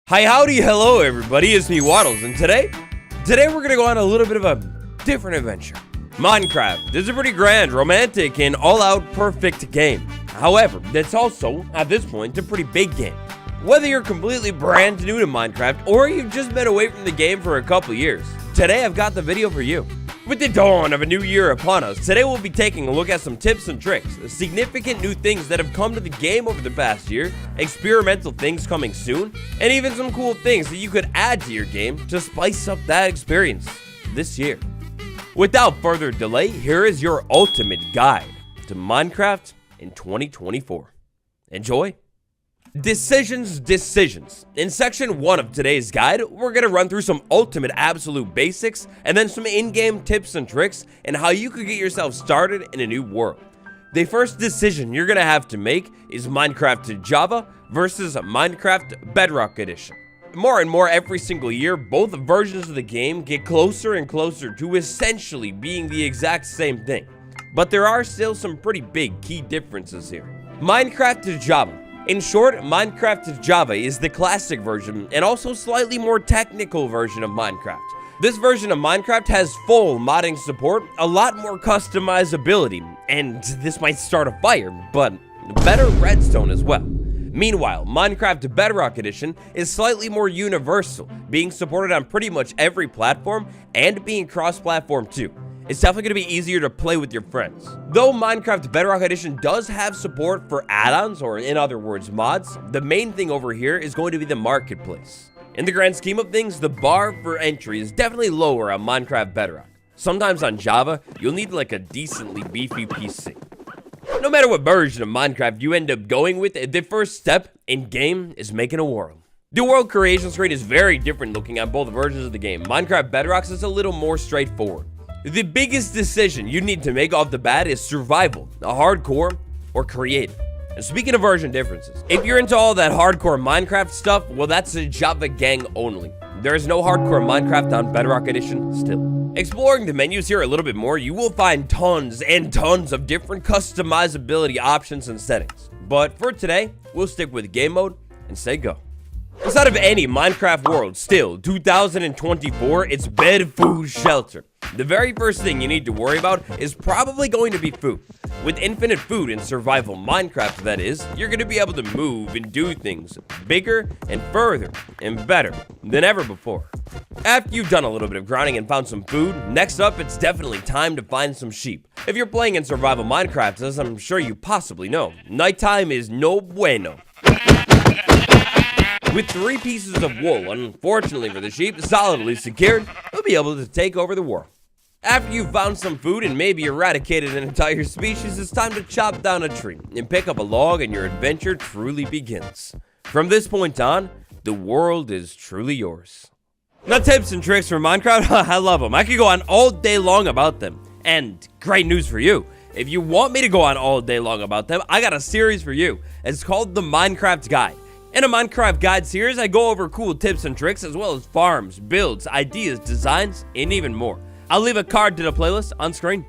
Hi, howdy, hello everybody, it's me Waddles, and today we're gonna go on a little bit of a different adventure. Minecraft is a pretty grand, romantic, and all-out perfect game. However, it's also, at this point, a pretty big game. Whether you're completely brand new to Minecraft, or you've just been away from the game for a couple years, today I've got the video for you. With the dawn of a new year upon us, today we'll be taking a look at some tips and tricks, significant new things that have come to the game over the past year, experimental things coming soon, and even some cool things that you could add to your game to spice up that experience this year. Without further delay, here is your ultimate guide to Minecraft in 2024. Enjoy! Decisions. In section 1 of today's guide, we're going to run through some ultimate absolute basics and then some in-game tips and tricks and how you could get yourself started in a new world. The first decision you're going to have to make is Minecraft Java versus Minecraft Bedrock Edition. More and more every single year, both versions of the game get closer and closer to essentially being the exact same thing. But there are still some pretty big key differences here. Minecraft Java. In short, Minecraft Java is the classic version and also slightly more technical version of Minecraft. This version of Minecraft has full modding support, a lot more customizability, and this might start a fire, but better redstone as well. Meanwhile, Minecraft Bedrock Edition is slightly more universal, being supported on pretty much every platform and being cross-platform too. It's definitely going to be easier to play with your friends. Though Minecraft Bedrock Edition does have support for add-ons, or in other words, mods, the main thing over here is going to be the marketplace. In the grand scheme of things, the bar for entry is definitely lower on Minecraft Bedrock. Sometimes on Java, you'll need like a decently beefy PC. No matter what version of Minecraft you end up going with, the first step in-game is making a world. The world creation screen is very different looking on both versions of the game. Minecraft Bedrock is a little more straightforward. The biggest decision you need to make off the bat is survival, a hardcore, or creative. And speaking of version differences, if you're into all that hardcore Minecraft stuff, well, that's a Java gang only. There is no hardcore Minecraft on Bedrock Edition still. Exploring the menus here a little bit more, you will find tons and tons of different customizability options and settings. But for today, we'll stick with game mode and say go. Inside of any Minecraft world, still, 2024, it's bed, food, shelter. The very first thing you need to worry about is probably going to be food. With infinite food in survival Minecraft, that is, you're going to be able to move and do things bigger and further and better than ever before. After you've done a little bit of grinding and found some food, next up it's definitely time to find some sheep. If you're playing in survival Minecraft, as I'm sure you possibly know, nighttime is no bueno. With 3 pieces of wool, unfortunately for the sheep, solidly secured, you'll be able to take over the world. After you've found some food and maybe eradicated an entire species, it's time to chop down a tree and pick up a log, and your adventure truly begins. From this point on, the world is truly yours. Now, tips and tricks for Minecraft, I love them. I could go on all day long about them. And great news for you. If you want me to go on all day long about them, I got a series for you. It's called the Minecraft Guide. In a Minecraft Guide series, I go over cool tips and tricks as well as farms, builds, ideas, designs, and even more. I'll leave a card to the playlist on screen.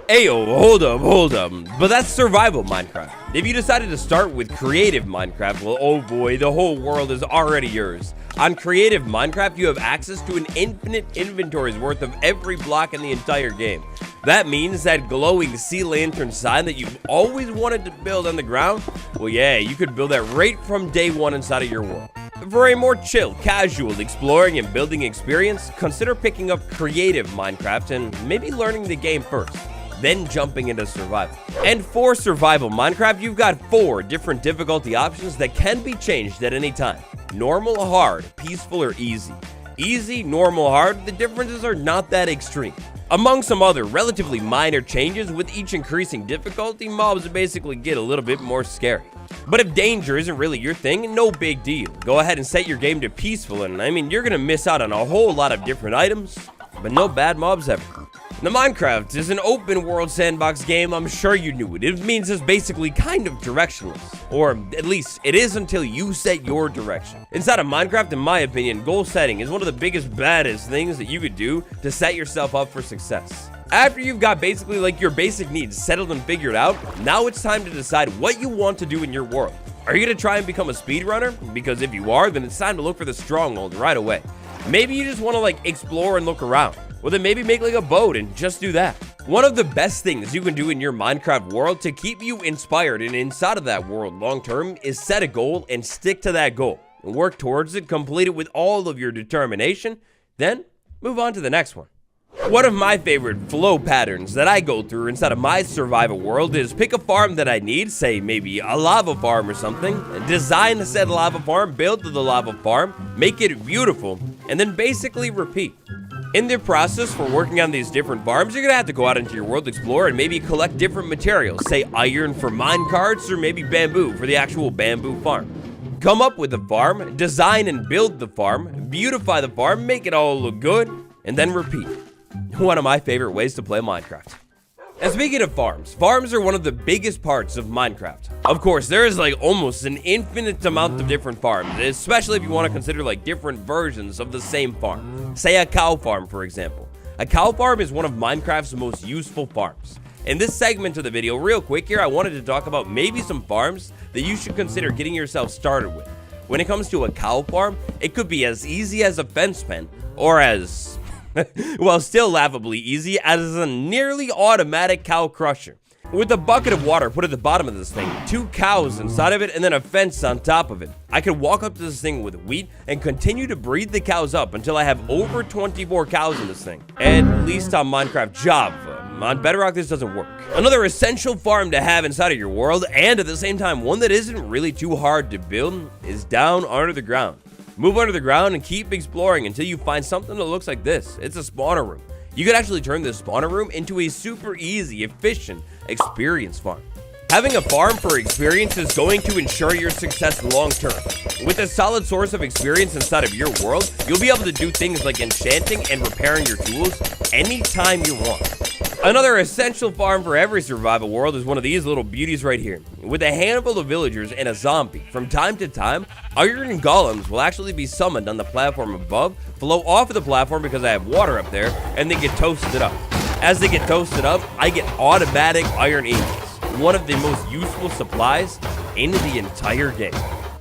Ayo, hold up. But that's survival Minecraft. If you decided to start with creative Minecraft, well, oh boy, the whole world is already yours. On creative Minecraft, you have access to an infinite inventory's worth of every block in the entire game. That means that glowing sea lantern sign that you've always wanted to build on the ground, well, yeah, you could build that right from day one inside of your world. For a more chill, casual exploring and building experience, consider picking up creative Minecraft and maybe learning the game first, then jumping into survival. And for survival Minecraft, you've got 4 different difficulty options that can be changed at any time. Normal, hard, peaceful, or easy. Easy, normal, hard, the differences are not that extreme. Among some other relatively minor changes, with each increasing difficulty, mobs basically get a little bit more scary. But if danger isn't really your thing, no big deal. Go ahead and set your game to peaceful, and I mean, you're gonna miss out on a whole lot of different items, but no bad mobs ever. Now, Minecraft is an open world sandbox game. I'm sure you knew it. It means it's basically kind of directionless, or at least it is until you set your direction. Inside of Minecraft, in my opinion, goal setting is one of the biggest, baddest things that you could do to set yourself up for success. After you've got basically like your basic needs settled and figured out, now it's time to decide what you want to do in your world. Are you going to try and become a speedrunner? Because if you are, then it's time to look for the stronghold right away. Maybe you just want to like explore and look around. Well, then maybe make like a boat and just do that. One of the best things you can do in your Minecraft world to keep you inspired and inside of that world long term is set a goal and stick to that goal. And work towards it, complete it with all of your determination, then move on to the next one. One of my favorite flow patterns that I go through inside of my survival world is pick a farm that I need, say maybe a lava farm or something, design said lava farm, build the lava farm, make it beautiful, and then basically repeat. In the process for working on these different farms, you're gonna have to go out into your world, explore, and maybe collect different materials, say iron for mine carts or maybe bamboo for the actual bamboo farm. Come up with a farm, design and build the farm, beautify the farm, make it all look good, and then repeat. One of my favorite ways to play Minecraft. And speaking of farms are one of the biggest parts of Minecraft. Of course, there is like almost an infinite amount of different farms, especially if you want to consider like different versions of the same farm. Say a cow farm, for example. A cow farm is one of Minecraft's most useful farms. In this segment of the video, real quick here, I wanted to talk about maybe some farms that you should consider getting yourself started with. When it comes to a cow farm, it could be as easy as a fence pen, or as, well, still laughably easy as a nearly automatic cow crusher. With a bucket of water put at the bottom of this thing, 2 cows inside of it, and then a fence on top of it. I could walk up to this thing with wheat and continue to breed the cows up until I have over 24 cows in this thing. At least on Minecraft Java. On Bedrock, this doesn't work. Another essential farm to have inside of your world, and at the same time, one that isn't really too hard to build, is down under the ground. Move under the ground and keep exploring until you find something that looks like this. It's a spawner room. You could actually turn this spawner room into a super easy, efficient experience farm. Having a farm for experience is going to ensure your success long term. With a solid source of experience inside of your world, you'll be able to do things like enchanting and repairing your tools anytime you want. Another essential farm for every survival world is one of these little beauties right here. With a handful of villagers and a zombie, from time to time, iron golems will actually be summoned on the platform above, flow off of the platform because I have water up there, and they get toasted up. As they get toasted up, I get automatic iron ingots, one of the most useful supplies in the entire game.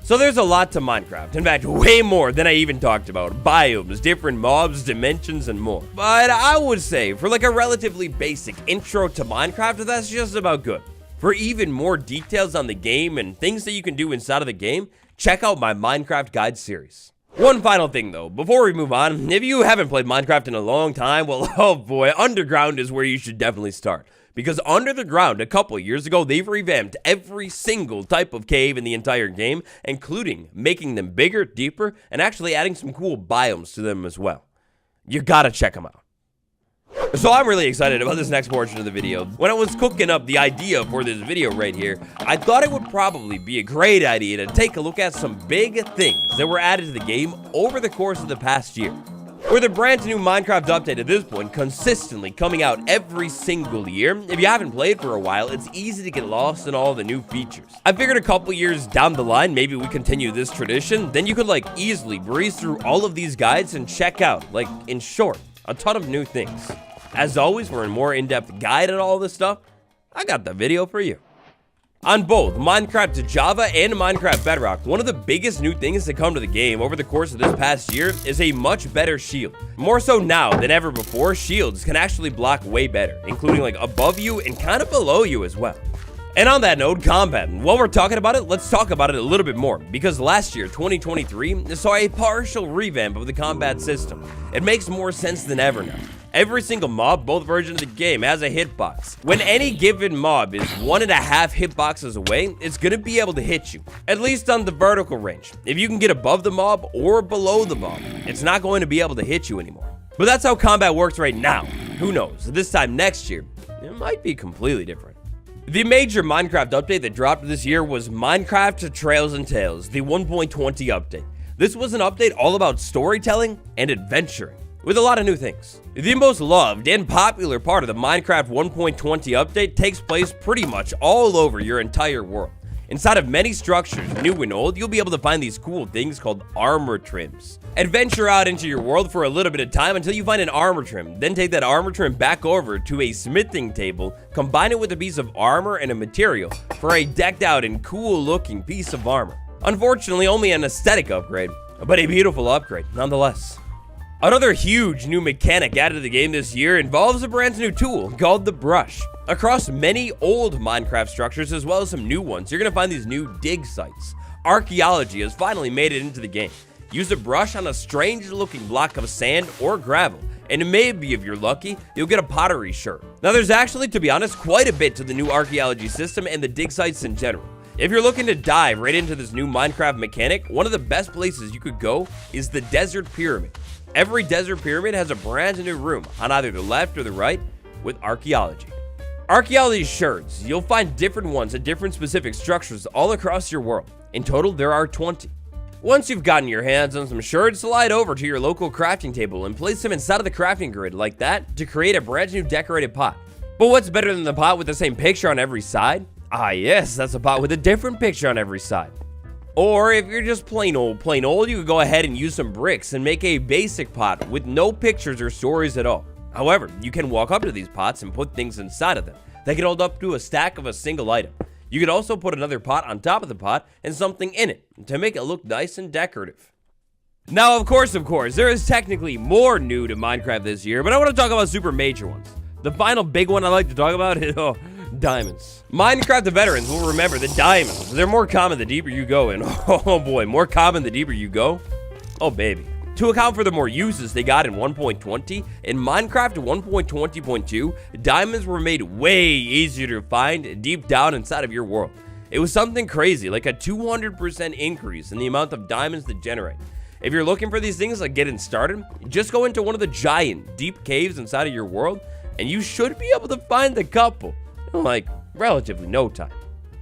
So there's a lot to Minecraft, in fact, way more than I even talked about. Biomes, different mobs, dimensions, and more. But I would say, for like a relatively basic intro to Minecraft, that's just about good. For even more details on the game and things that you can do inside of the game, check out my Minecraft Guide series. One final thing though, before we move on, if you haven't played Minecraft in a long time, well, oh boy, Underground is where you should definitely start. Because under the ground, a couple years ago, they've revamped every single type of cave in the entire game, including making them bigger, deeper, and actually adding some cool biomes to them as well. You gotta check them out. So I'm really excited about this next portion of the video. When I was cooking up the idea for this video right here, I thought it would probably be a great idea to take a look at some big things that were added to the game over the course of the past year. With a brand new Minecraft update at this point consistently coming out every single year, if you haven't played for a while, it's easy to get lost in all the new features. I figured a couple years down the line, maybe we continue this tradition, then you could like easily breeze through all of these guides and check out, like in short, a ton of new things. As always, for a more in-depth guide on all this stuff, I got the video for you. On both Minecraft Java and Minecraft Bedrock, one of the biggest new things to come to the game over the course of this past year is a much better shield. More so now than ever before, shields can actually block way better, including like above you and kind of below you as well. And on that note, combat. While we're talking about it, let's talk about it a little bit more, because last year, 2023, saw a partial revamp of the combat system. It makes more sense than ever now. Every single mob, both versions of the game, has a hitbox. When any given mob is 1.5 hitboxes away, it's gonna be able to hit you, at least on the vertical range. If you can get above the mob or below the mob, it's not going to be able to hit you anymore. But that's how combat works right now. Who knows, this time next year, it might be completely different. The major Minecraft update that dropped this year was Minecraft Trails and Tales, the 1.20 update. This was an update all about storytelling and adventuring, with a lot of new things. The most loved and popular part of the Minecraft 1.20 update takes place pretty much all over your entire world. Inside of many structures, new and old, you'll be able to find these cool things called armor trims. Adventure out into your world for a little bit of time until you find an armor trim, then take that armor trim back over to a smithing table, combine it with a piece of armor and a material for a decked out and cool looking piece of armor. Unfortunately, only an aesthetic upgrade, but a beautiful upgrade nonetheless. Another huge new mechanic added to the game this year involves a brand new tool called the brush. Across many old Minecraft structures as well as some new ones, you're going to find these new dig sites. Archaeology has finally made it into the game. Use a brush on a strange looking block of sand or gravel, and maybe if you're lucky, you'll get a pottery shirt. Now there's actually, to be honest, quite a bit to the new archaeology system and the dig sites in general. If you're looking to dive right into this new Minecraft mechanic, one of the best places you could go is the Desert Pyramid. Every desert pyramid has a brand new room on either the left or the right with archaeology. Archaeology shirts, you'll find different ones at different specific structures all across your world. In total, there are 20. Once you've gotten your hands on some shirts, slide over to your local crafting table and place them inside of the crafting grid like that to create a brand new decorated pot. But what's better than the pot with the same picture on every side? Ah yes, that's a pot with a different picture on every side. Or if you're just plain old, you could go ahead and use some bricks and make a basic pot with no pictures or stories at all. However, you can walk up to these pots and put things inside of them. They can hold up to a stack of a single item. You could also put another pot on top of the pot and something in it to make it look nice and decorative. Now, of course, there is technically more new to Minecraft this year, but I want to talk about super major ones. The final big one I like to talk about is, diamonds. Minecraft veterans will remember that diamonds, they're more common the deeper you go, and oh boy, more common the deeper you go. Oh baby. To account for the more uses they got in 1.20, in Minecraft 1.20.2, diamonds were made way easier to find deep down inside of your world. It was something crazy, like a 200% increase in the amount of diamonds that generate. If you're looking for these things like getting started, just go into one of the giant, deep caves inside of your world, and you should be able to find a couple in like relatively no time.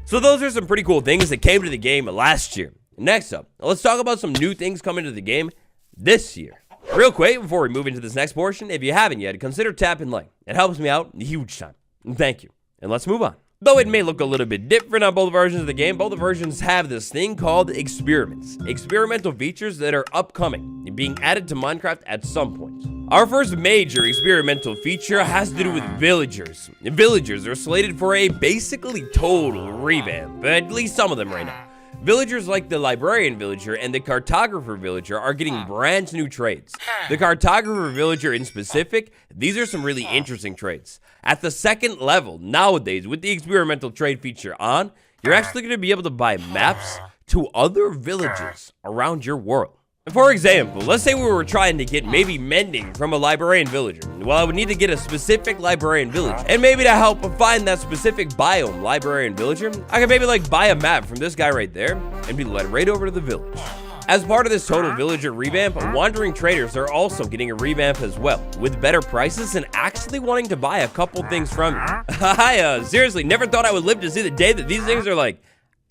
So those are some pretty cool things that came to the game last year. Next up, let's talk about some new things coming to the game this year. Real quick, before we move into this next portion, if you haven't yet, consider tapping like. It helps me out huge time. Thank you. And let's move on. Though it may look a little bit different on both versions of the game, both versions have this thing called experiments. Experimental features that are upcoming and being added to Minecraft at some point. Our first major experimental feature has to do with villagers. Villagers are slated for a basically total revamp, at least some of them right now. Villagers like the Librarian Villager and the Cartographer Villager are getting brand new traits. The Cartographer Villager in specific, these are some really interesting traits. At the second level, nowadays, with the experimental trade feature on, you're actually going to be able to buy maps to other villages around your world. For example, let's say we were trying to get maybe mending from a Librarian Villager. Well, I would need to get a specific Librarian Village, and maybe to help find that specific biome Librarian Villager, I could maybe like buy a map from this guy right there and be led right over to the village. As part of this total villager revamp, wandering traders are also getting a revamp as well, with better prices and actually wanting to buy a couple things from you. I seriously never thought I would live to see the day that these things are like,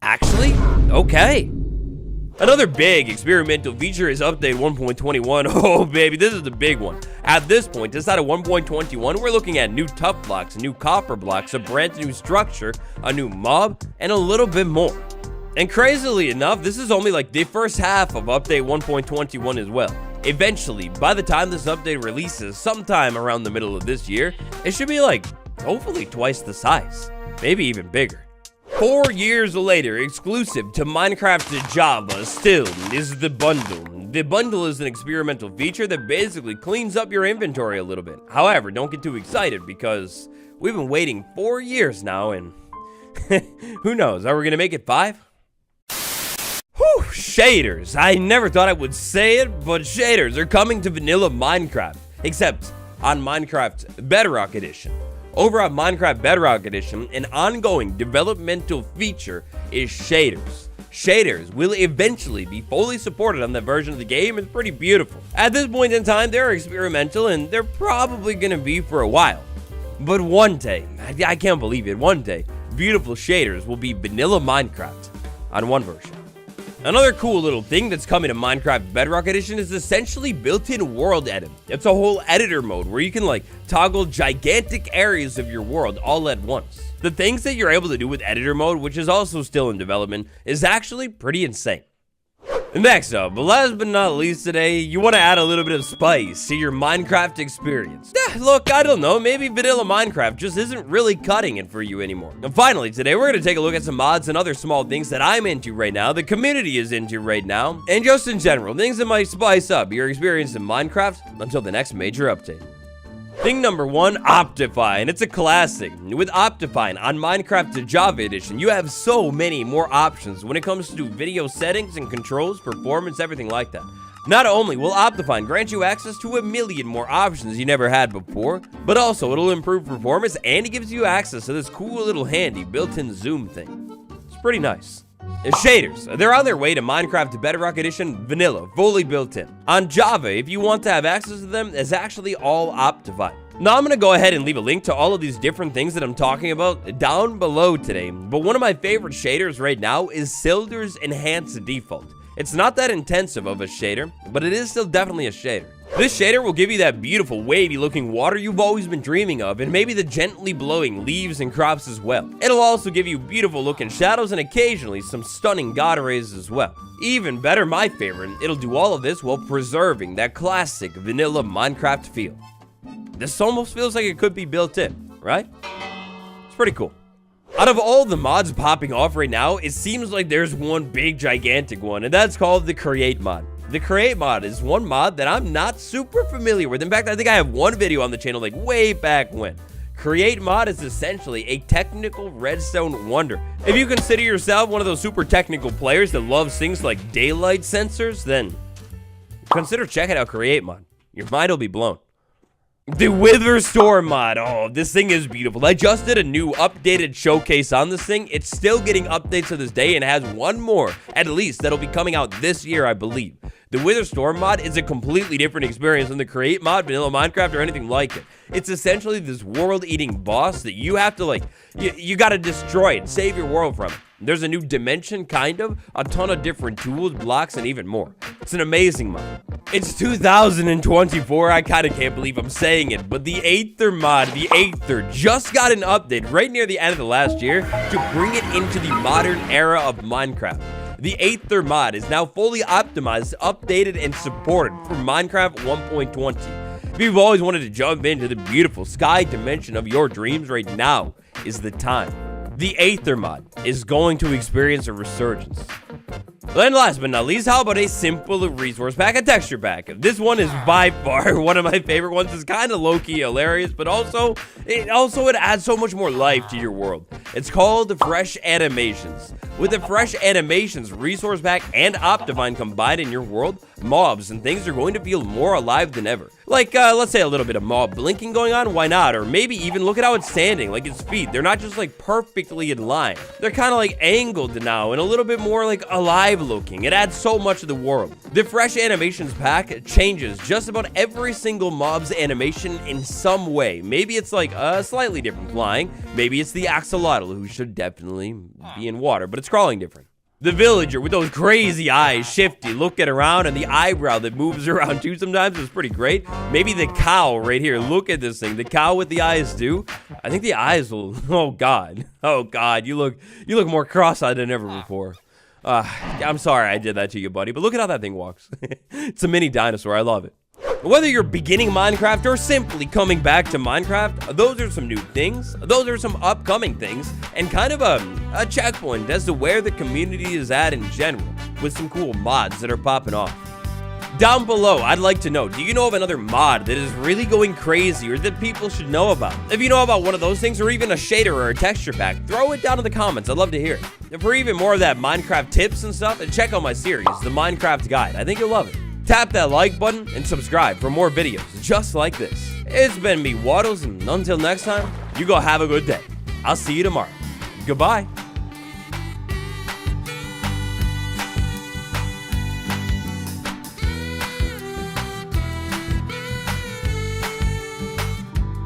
actually, okay. Another big experimental feature is update 1.21. Oh baby, this is the big one. At this point, inside of 1.21, we're looking at new tough blocks, new copper blocks, a brand new structure, a new mob, and a little bit more. And crazily enough, this is only like the first half of update 1.21 as well. Eventually, by the time this update releases sometime around the middle of this year, it should be like, hopefully twice the size, maybe even bigger. 4 years later, exclusive to Minecraft Java still is the bundle. The bundle is an experimental feature that basically cleans up your inventory a little bit. However, don't get too excited because we've been waiting 4 years now and who knows, are we gonna make it 5? Whew, shaders. I never thought I would say it, but shaders are coming to vanilla Minecraft, except on Minecraft Bedrock Edition. Over on Minecraft Bedrock Edition, an ongoing developmental feature is shaders. Shaders will eventually be fully supported on that version of the game. It's pretty beautiful. At this point in time, they're experimental and they're probably gonna be for a while. But one day, I can't believe it, one day, beautiful shaders will be vanilla Minecraft on one version. Another cool little thing that's coming to Minecraft Bedrock Edition is essentially built-in world edit. It's a whole editor mode where you can like toggle gigantic areas of your world all at once. The things that you're able to do with editor mode, which is also still in development, is actually pretty insane. Next up, last but not least today, you want to add a little bit of spice to your Minecraft experience. Look, I don't know, maybe vanilla Minecraft just isn't really cutting it for you anymore. And finally, today we're going to take a look at some mods and other small things that I'm into right now, the community is into right now, and just in general, things that might spice up your experience in Minecraft until the next major update. Thing number 1, Optifine. It's a classic. With Optifine on Minecraft to Java Edition, you have so many more options when it comes to video settings and controls, performance, everything like that. Not only will Optifine grant you access to a million more options you never had before, but also it'll improve performance and it gives you access to this cool little handy built-in zoom thing. It's pretty nice. Shaders, they're on their way to Minecraft Bedrock Edition Vanilla, fully built in. On Java, if you want to have access to them, it's actually all Optifine. Now I'm going to go ahead and leave a link to all of these different things that I'm talking about down below today, but one of my favorite shaders right now is Silder's Enhanced Default. It's not that intensive of a shader, but it is still definitely a shader. This shader will give you that beautiful wavy looking water you've always been dreaming of, and maybe the gently blowing leaves and crops as well. It'll also give you beautiful looking shadows and occasionally some stunning god rays as well. Even better, my favorite, it'll do all of this while preserving that classic vanilla Minecraft feel. This almost feels like it could be built in, right? It's pretty cool. Out of all the mods popping off right now, it seems like there's one big gigantic one, and that's called the Create mod. The Create mod is one mod that I'm not super familiar with. In fact, I think I have one video on the channel like way back when. Create mod is essentially a technical redstone wonder. If you consider yourself one of those super technical players that loves things like daylight sensors, then consider checking out Create mod. Your mind will be blown. The Wither Storm mod. Oh, this thing is beautiful. I just did a new updated showcase on this thing. It's still getting updates to this day and has one more, at least, that'll be coming out this year, I believe. The Wither Storm mod is a completely different experience than the Create mod, Vanilla Minecraft, or anything like it. It's essentially this world-eating boss that you have to, like, you gotta destroy it, save your world from it. There's a new dimension, kind of, a ton of different tools, blocks, and even more. It's an amazing mod. It's 2024, I kinda can't believe I'm saying it, but the Aether mod, the Aether, just got an update right near the end of the last year to bring it into the modern era of Minecraft. The Aether mod is now fully optimized, updated, and supported for Minecraft 1.20. If you've always wanted to jump into the beautiful sky dimension of your dreams, right now is the time. The Aether mod is going to experience a resurgence. And last but not least, how about a simple resource pack, a texture pack? This one is by far one of my favorite ones. It's kind of low-key hilarious, but it adds so much more life to your world. It's called Fresh Animations. With the Fresh Animations resource pack and Optifine combined in your world, mobs and things are going to feel more alive than ever. Like, let's say a little bit of mob blinking going on, why not? Or maybe even look at how it's standing, like its feet. They're not just like perfectly in line. They're kind of like angled now and a little bit more like alive looking. It adds so much to the world. The Fresh Animations pack changes just about every single mob's animation in some way. Maybe it's like a slightly different flying. Maybe it's the axolotl, who should definitely be in water, but it's crawling different. The villager with those crazy eyes, shifty, looking around, and the eyebrow that moves around too sometimes is pretty great. Maybe the cow right here. Look at this thing. The cow with the eyes too. I think the eyes will. Oh God. Oh God. You look more cross-eyed than ever before. I'm sorry I did that to you, buddy, but look at how that thing walks. It's a mini dinosaur. I love it. Whether you're beginning Minecraft or simply coming back to Minecraft, those are some new things, those are some upcoming things, and kind of a checkpoint as to where the community is at in general, with some cool mods that are popping off. Down below, I'd like to know, do you know of another mod that is really going crazy or that people should know about? If you know about one of those things or even a shader or a texture pack, throw it down in the comments. I'd love to hear it. And for even more of that Minecraft tips and stuff, check out my series, The Minecraft Guide. I think you'll love it. Tap that like button and subscribe for more videos just like this. It's been me, Waddles, and until next time, you go have a good day. I'll see you tomorrow. Goodbye.